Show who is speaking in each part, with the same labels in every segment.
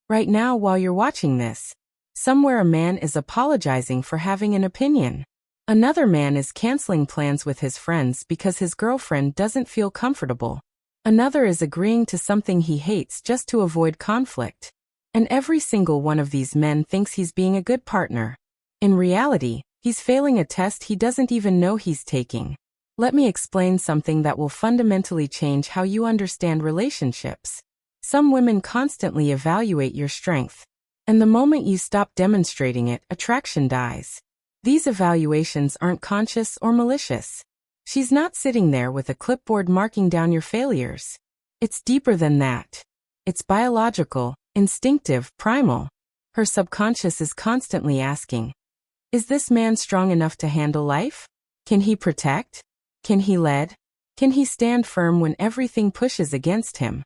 Speaker 1: Right now, while you're watching this, somewhere a man is apologizing for having an opinion. Another man is canceling plans with his friends because his girlfriend doesn't feel comfortable. Another is agreeing to something he hates just to avoid conflict. And every single one of these men thinks he's being a good partner. In reality, he's failing a test he doesn't even know he's taking. Let me explain something that will fundamentally change how you understand relationships. Some women constantly evaluate your strength, and the moment you stop demonstrating it, attraction dies. These evaluations aren't conscious or malicious. She's not sitting there with a clipboard marking down your failures. It's deeper than that. It's biological, instinctive, primal. Her subconscious is constantly asking, is this man strong enough to handle life? Can he protect? Can he lead? Can he stand firm when everything pushes against him?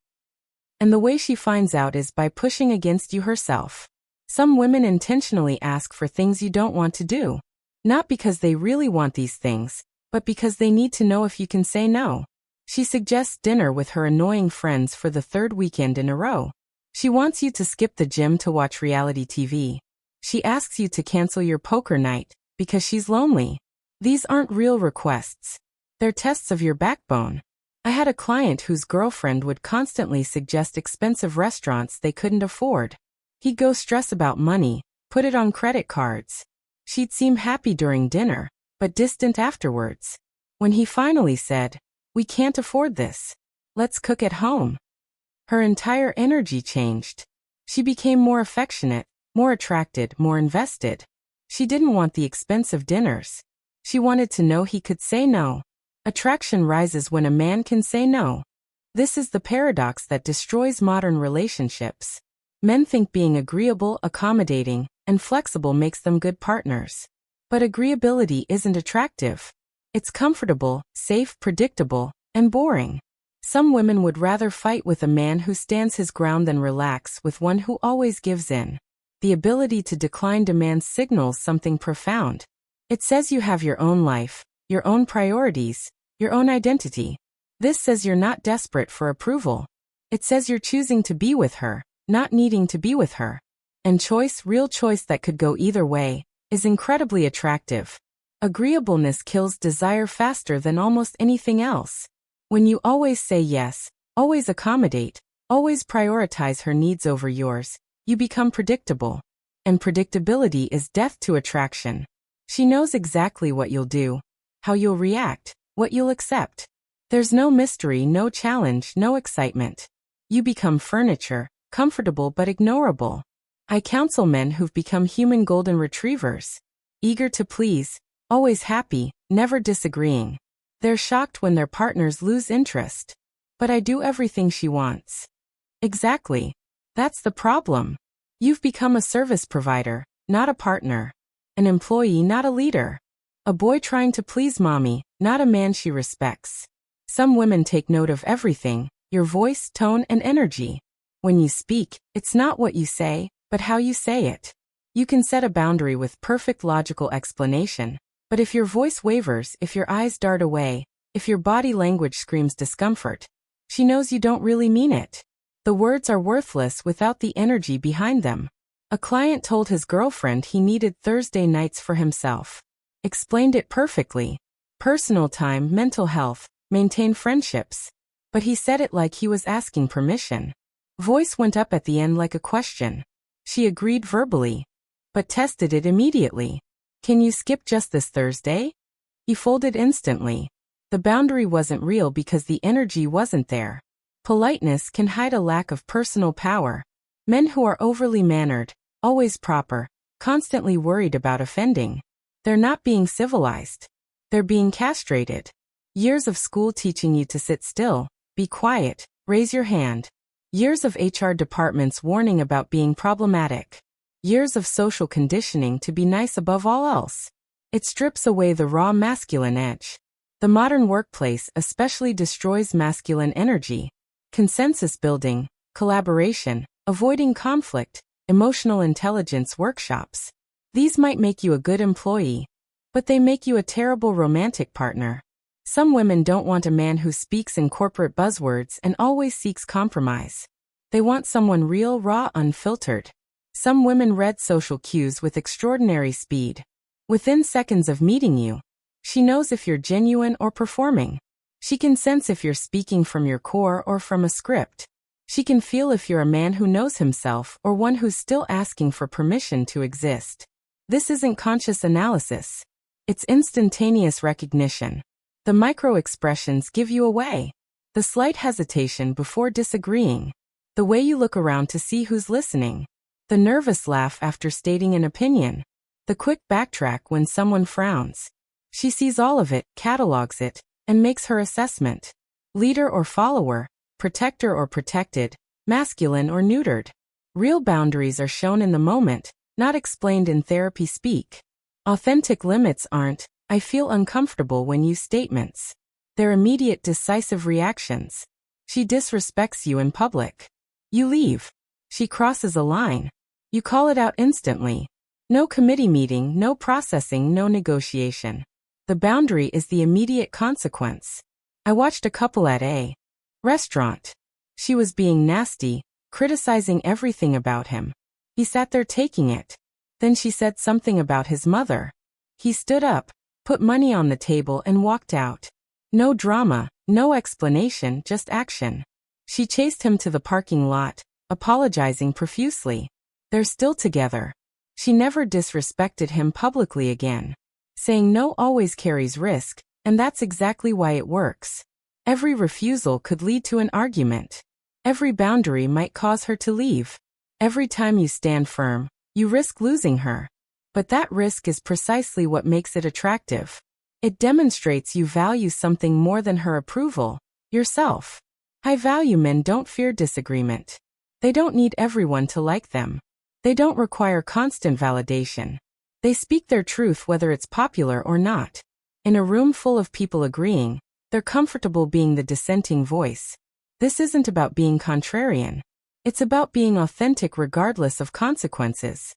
Speaker 1: And the way she finds out is by pushing against you herself. Some women intentionally ask for things you don't want to do. Not because they really want these things, but because they need to know if you can say no. She suggests dinner with her annoying friends for the third weekend in a row. She wants you to skip the gym to watch reality TV. She asks you to cancel your poker night because she's lonely. These aren't real requests. They're tests of your backbone. I had a client whose girlfriend would constantly suggest expensive restaurants they couldn't afford. He'd go stress about money, put it on credit cards. She'd seem happy during dinner, but distant afterwards. When he finally said, "We can't afford this. Let's cook at home," her entire energy changed. She became more affectionate, more attracted, more invested. She didn't want the expensive dinners. She wanted to know he could say no. Attraction rises when a man can say no. This is the paradox that destroys modern relationships. Men think being agreeable, accommodating, and flexible makes them good partners. But agreeability isn't attractive. It's comfortable, safe, predictable, and boring. Some women would rather fight with a man who stands his ground than relax with one who always gives in. The ability to decline demands signals something profound. It says you have your own life, your own priorities, your own identity. This says you're not desperate for approval. It says you're choosing to be with her, not needing to be with her. And choice, real choice that could go either way, is incredibly attractive. Agreeableness kills desire faster than almost anything else. When you always say yes, always accommodate, always prioritize her needs over yours, you become predictable. And predictability is death to attraction. She knows exactly what you'll do, how you'll react, what you'll accept. There's no mystery, no challenge, no excitement. You become furniture, comfortable but ignorable. I counsel men who've become human golden retrievers. Eager to please, always happy, never disagreeing. They're shocked when their partners lose interest. But I do everything she wants. Exactly. That's the problem. You've become a service provider, not a partner. An employee, not a leader. A boy trying to please mommy, not a man she respects. Some women take note of everything, your voice, tone, and energy. When you speak, it's not what you say, but how you say it. You can set a boundary with perfect logical explanation, but if your voice wavers, if your eyes dart away, if your body language screams discomfort, she knows you don't really mean it. The words are worthless without the energy behind them. A client told his girlfriend he needed Thursday nights for himself. Explained it perfectly. Personal time, mental health, maintain friendships. But he said it like he was asking permission. Voice went up at the end like a question. She agreed verbally, but tested it immediately. Can you skip just this Thursday? He folded instantly. The boundary wasn't real because the energy wasn't there. Politeness can hide a lack of personal power. Men who are overly mannered, always proper, constantly worried about offending. They're not being civilized. They're being castrated. Years of school teaching you to sit still, be quiet, raise your hand. Years of HR departments warning about being problematic. Years of social conditioning to be nice above all else. It strips away the raw masculine edge. The modern workplace especially destroys masculine energy. Consensus building, collaboration, avoiding conflict, emotional intelligence workshops. These might make you a good employee, but they make you a terrible romantic partner. Some women don't want a man who speaks in corporate buzzwords and always seeks compromise. They want someone real, raw, unfiltered. Some women read social cues with extraordinary speed. Within seconds of meeting you, she knows if you're genuine or performing. She can sense if you're speaking from your core or from a script. She can feel if you're a man who knows himself or one who's still asking for permission to exist. This isn't conscious analysis. It's instantaneous recognition. The micro-expressions give you away. The slight hesitation before disagreeing. The way you look around to see who's listening. The nervous laugh after stating an opinion. The quick backtrack when someone frowns. She sees all of it, catalogs it, and makes her assessment. Leader or follower, protector or protected, masculine or neutered. Real boundaries are shown in the moment, not explained in therapy speak. Authentic limits aren't, "I feel uncomfortable when you" statements. They're immediate, decisive reactions. She disrespects you in public. You leave. She crosses a line. You call it out instantly. No committee meeting, no processing, no negotiation. The boundary is the immediate consequence. I watched a couple at a restaurant. She was being nasty, criticizing everything about him. He sat there taking it. Then she said something about his mother. He stood up, put money on the table and walked out. No drama, no explanation, just action. She chased him to the parking lot, apologizing profusely. They're still together. She never disrespected him publicly again. Saying no always carries risk, and that's exactly why it works. Every refusal could lead to an argument. Every boundary might cause her to leave. Every time you stand firm, you risk losing her. But that risk is precisely what makes it attractive. It demonstrates you value something more than her approval, yourself. High-value men don't fear disagreement. They don't need everyone to like them. They don't require constant validation. They speak their truth whether it's popular or not. In a room full of people agreeing, they're comfortable being the dissenting voice. This isn't about being contrarian. It's about being authentic regardless of consequences.